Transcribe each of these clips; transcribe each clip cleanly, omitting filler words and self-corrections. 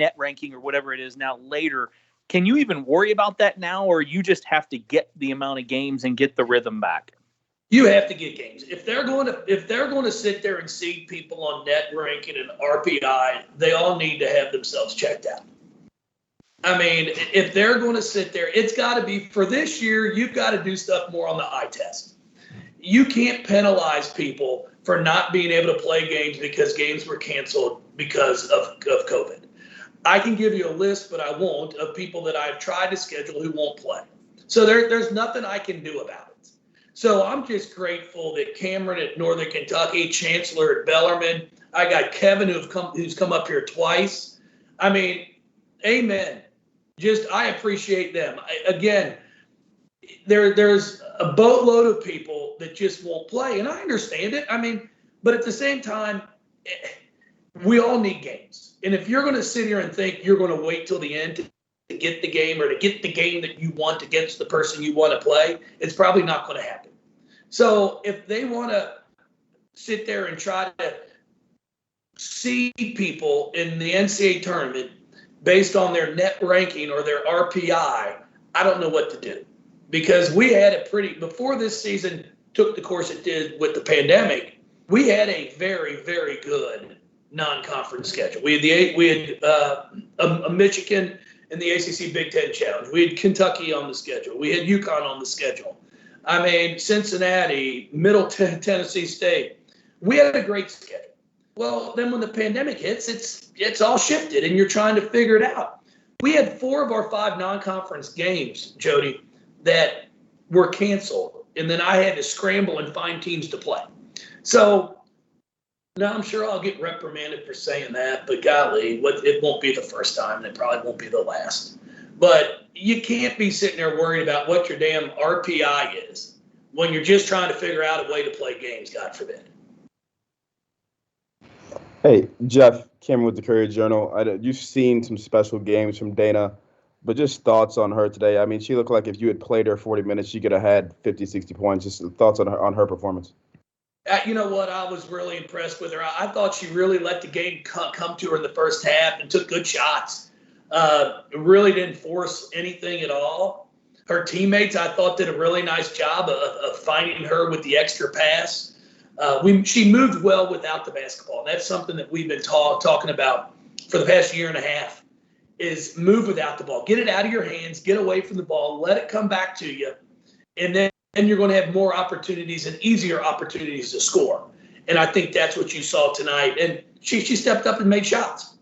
net ranking or whatever it is now later. Can you even worry about that now, or you just have to get the amount of games and get the rhythm back? You have to get games. If they're going to sit there and seed people on net ranking and RPI, they all need to have themselves checked out. I mean, if they're going to sit there, it's got to be for this year. You've got to do stuff more on the eye test. You can't penalize people for not being able to play games because games were canceled because of COVID. I can give you a list, but I won't, of people that I've tried to schedule who won't play. So there's nothing I can do about it. So I'm just grateful that Cameron at Northern Kentucky, Chancellor at Bellarmine, I got Kevin who's come up here twice. I mean, amen. I appreciate them. Again, there's a boatload of people that just won't play, and I understand it. I mean, but at the same time, we all need games. And if you're going to sit here and think you're going to wait till the end to get the game or to get the game that you want against the person you want to play, it's probably not going to happen. So if they want to sit there and try to seed people in the NCAA tournament based on their net ranking or their RPI, I don't know what to do. Because we had before this season took the course it did with the pandemic, we had a very, very good non-conference schedule. We had a Michigan in the ACC Big Ten Challenge. We had Kentucky on the schedule. We had UConn on the schedule. I mean, Cincinnati, Middle Tennessee State. We had a great schedule. Well, then when the pandemic hits, it's all shifted, and you're trying to figure it out. We had 4 of our 5 non-conference games, Jody, that were canceled, and then I had to scramble and find teams to play. So now I'm sure I'll get reprimanded for saying that, but golly, it won't be the first time, and it probably won't be the last. But you can't be sitting there worried about what your damn RPI is when you're just trying to figure out a way to play games, God forbid. Hey, Jeff, Cameron with the Courier-Journal. You've seen some special games from Dana, but just thoughts on her today. I mean, she looked like if you had played her 40 minutes, she could have had 50, 60 points. Just thoughts on her performance. You know what? I was really impressed with her. I thought she really let the game come to her in the first half and took good shots. Really didn't force anything at all. Her teammates, I thought, did a really nice job of finding her with the extra pass. She moved well without the basketball. That's something that we've been talking about for the past year and a half, is move without the ball. Get it out of your hands, get away from the ball, let it come back to you, and then you're going to have more opportunities and easier opportunities to score. And I think that's what you saw tonight. And she stepped up and made shots.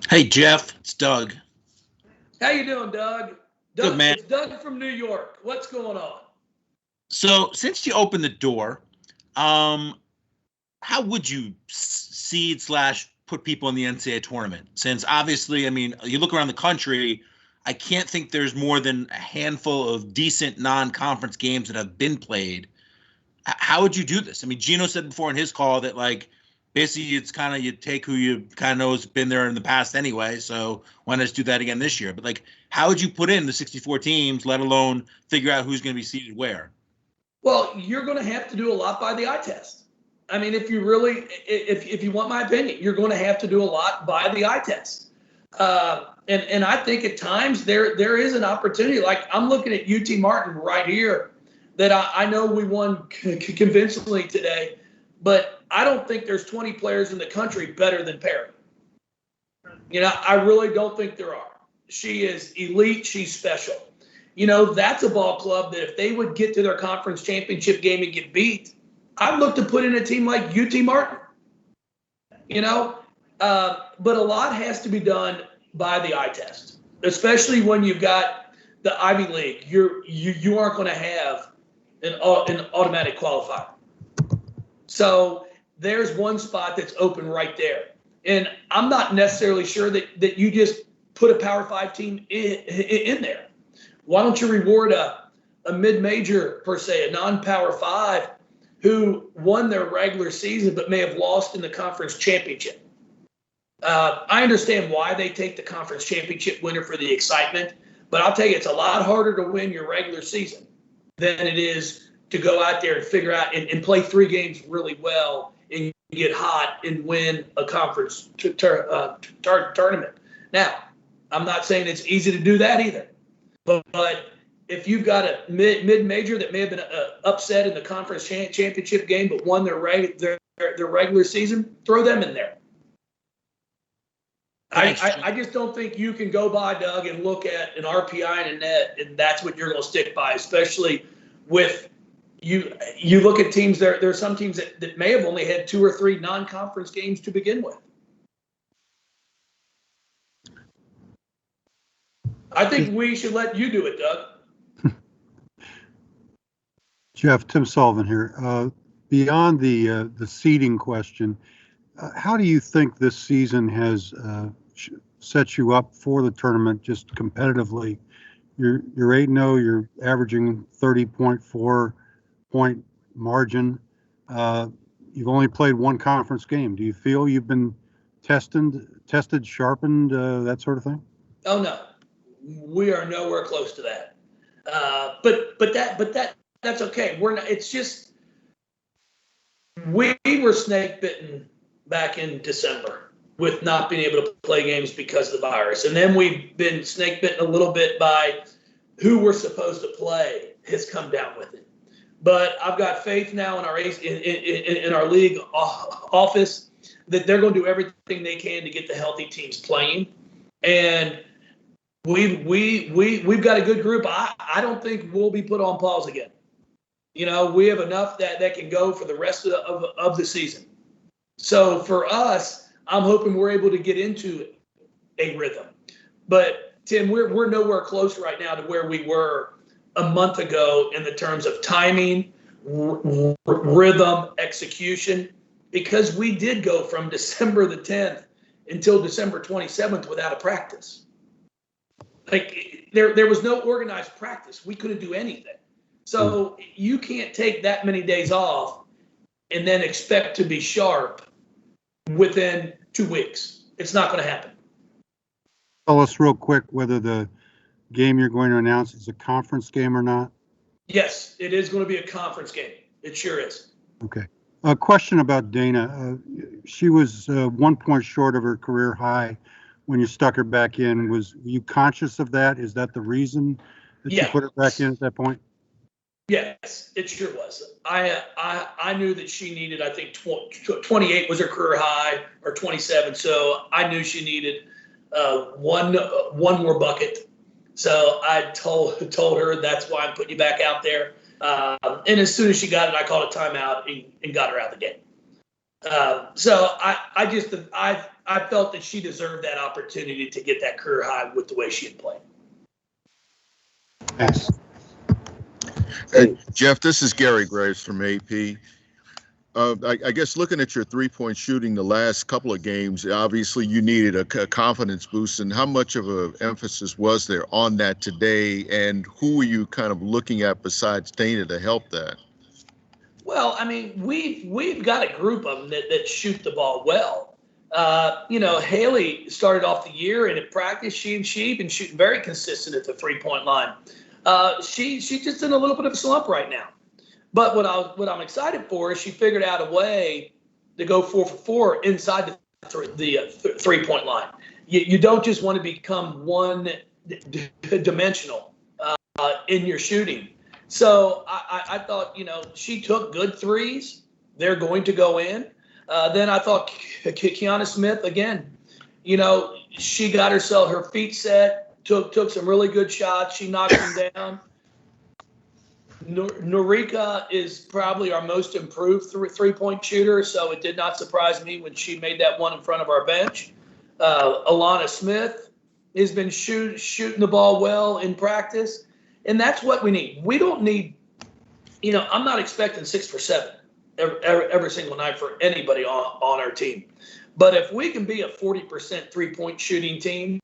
Hey, Jeff, it's Doug. How you doing, Doug? Good, man. It's Doug from New York. What's going on? So since you opened the door, how would you seed / put people in the NCAA tournament? Since obviously, I mean, you look around the country, I can't think there's more than a handful of decent non-conference games that have been played. How would you do this? I mean, Gino said before in his call that, like, basically it's kind of you take who you kind of know has been there in the past anyway, so why not just do that again this year? But, like, how would you put in the 64 teams, let alone figure out who's going to be seeded where? Well, you're going to have to do a lot by the eye test. I mean, if you want my opinion, you're going to have to do a lot by the eye test. And I think at times there is an opportunity. Like, I'm looking at UT Martin right here that I know we won convincingly today, but I don't think there's 20 players in the country better than Perry. You know, I really don't think there are. She is elite. She's special. You know, that's a ball club that if they would get to their conference championship game and get beat, I'd look to put in a team like UT Martin. You know, but a lot has to be done by the eye test, especially when you've got the Ivy League. You aren't going to have an automatic qualifier. So there's one spot that's open right there. And I'm not necessarily sure that you just put a Power 5 team in there. Why don't you reward a mid-major, per se, a non-Power 5 who won their regular season but may have lost in the conference championship? I understand why they take the conference championship winner for the excitement, but I'll tell you, it's a lot harder to win your regular season than it is to go out there and figure out and play 3 games really well and get hot and win a conference tournament. Now, I'm not saying it's easy to do that either, but if you've got a mid-major that may have been upset in the conference championship game but won their regular season, throw them in there. I just don't think you can go by, Doug, and look at an RPI and a net, and that's what you're going to stick by, especially with you look at teams, there are some teams that may have only had 2 or 3 non-conference games to begin with. I think we should let you do it, Doug. Jeff, Tim Sullivan here. Beyond the seeding question, how do you think this season has set you up for the tournament just competitively? You're 8-0. You're averaging 30.4 point margin. You've only played 1 conference game. Do you feel you've been tested, sharpened, that sort of thing? Oh no, we are nowhere close to that. But that's okay. We're not. It's just we were snake bitten back in December with not being able to play games because of the virus, and then we've been snake bitten a little bit by who we're supposed to play has come down with it. But I've got faith now in our league office that they're going to do everything they can to get the healthy teams playing, and we've got a good group. I don't think we'll be put on pause again. You know, we have enough that can go for the rest of the season. So for us, I'm hoping we're able to get into a rhythm. But Tim, we're nowhere close right now to where we were a month ago in the terms of timing, rhythm, execution, because we did go from December the 10th until December 27th without a practice. Like there was no organized practice. We couldn't do anything. So you can't take that many days off and then expect to be sharp within 2 weeks. It's not going to happen. Tell us real quick whether the game you're going to announce is a conference game or not. Yes, it is going to be a conference game. It sure is. Okay. A question about Dana. She was 1 point short of her career high when you stuck her back in. Were you conscious of that? Is that the reason that you put her back in at that point? Yes, it sure was. I knew that she needed, I think 28 was her career high, or 27. So I knew she needed one more bucket. So I told her that's why I'm putting you back out there. And as soon as she got it, I called a timeout and got her out of the game. So I felt that she deserved that opportunity to get that career high with the way she had played. Thanks. Hey, Jeff, this is Gary Graves from AP. I guess looking at your 3-point shooting the last couple of games, obviously you needed a confidence boost. And how much of an emphasis was there on that today? And who were you kind of looking at besides Dana to help that? Well, I mean, we've got a group of them that shoot the ball well. Haley started off the year, and at practice, she'd been shooting very consistent at the 3-point line. She's just in a little bit of a slump right now. But what I'm excited for is she figured out a way to go 4 for 4 inside the 3-point line. You don't just want to become one-dimensional in your shooting. So I thought, she took good threes. They're going to go in. Then I thought Kiana Smith, again, she got her feet set, took some really good shots. She knocked them down. Norika is probably our most improved 3-point shooter, so it did not surprise me when she made that one in front of our bench. Alana Smith has been shooting the ball well in practice, and that's what we need. We don't need, I'm not expecting 6 for 7 every single night for anybody on our team. But if we can be a 40% 3-point shooting team,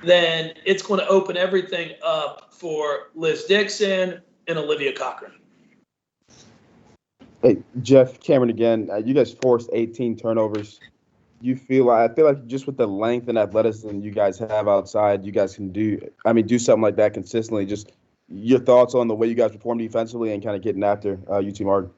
then it's going to open everything up for Liz Dixon and Olivia Cochran. Hey, Jeff, Cameron again. You guys forced 18 turnovers. I feel like just with the length and athleticism you guys have outside, you guys can do something like that consistently. Just your thoughts on the way you guys perform defensively and kind of getting after UT Martin.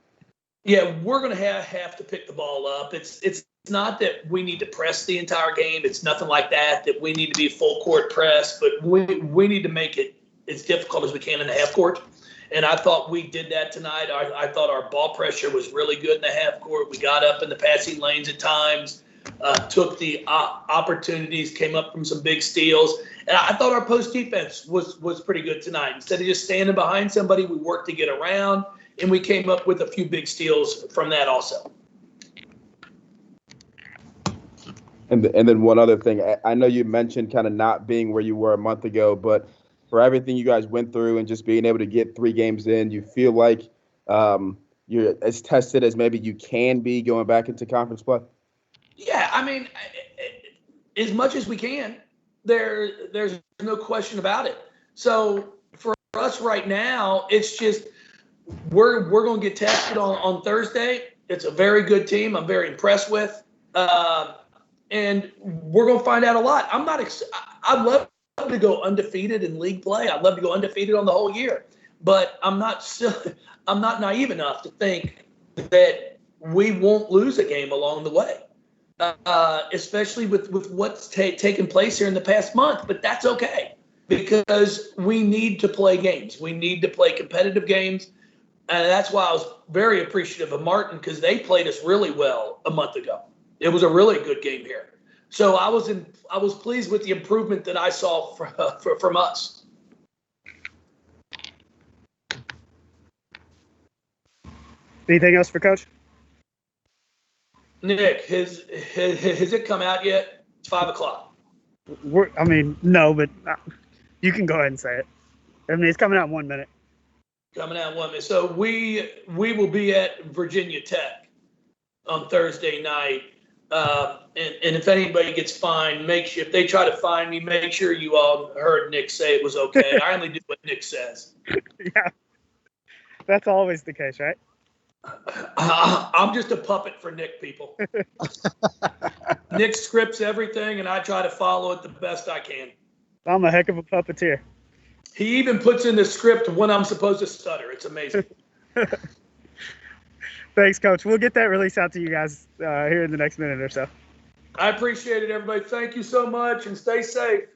Yeah, we're going to have to pick the ball up. It's not that we need to press the entire game. It's nothing like that we need to be full court press, but we need to make it as difficult as we can in the half court. And I thought we did that tonight. I thought our ball pressure was really good in the half court. We got up in the passing lanes at times, took the opportunities, came up from some big steals. And I thought our post defense was pretty good tonight. Instead of just standing behind somebody, we worked to get around, and we came up with a few big steals from that also. And then one other thing, I know you mentioned kind of not being where you were a month ago, but for everything you guys went through and just being able to get 3 games in, you feel like you're as tested as maybe you can be going back into conference play? Yeah, I mean, as much as we can. There's no question about it. So for us right now, it's just we're going to get tested on Thursday. It's a very good team. I'm very impressed with, and we're going to find out a lot. I'd love to go undefeated in league play. I'd love to go undefeated on the whole year, but I'm not naive enough to think that we won't lose a game along the way. Especially with what's taken place here in the past month. But that's okay because we need to play games. We need to play competitive games. And that's why I was very appreciative of Martin because they played us really well a month ago. It was a really good game here. So I was pleased with the improvement that I saw from us. Anything else for Coach? Nick, has it come out yet? It's 5:00. No, but you can go ahead and say it. I mean, it's coming out in 1 minute. Coming out in 1 minute. So we will be at Virginia Tech on Thursday night. And if anybody gets fined, if they try to fine me, make sure you all heard Nick say it was okay. I only do what Nick says. Yeah, that's always the case, right? I'm just a puppet for Nick, people. Nick scripts everything, and I try to follow it the best I can. I'm a heck of a puppeteer. He even puts in the script when I'm supposed to stutter. It's amazing. Thanks, Coach. We'll get that release out to you guys here in the next minute or so. I appreciate it, everybody. Thank you so much, and stay safe.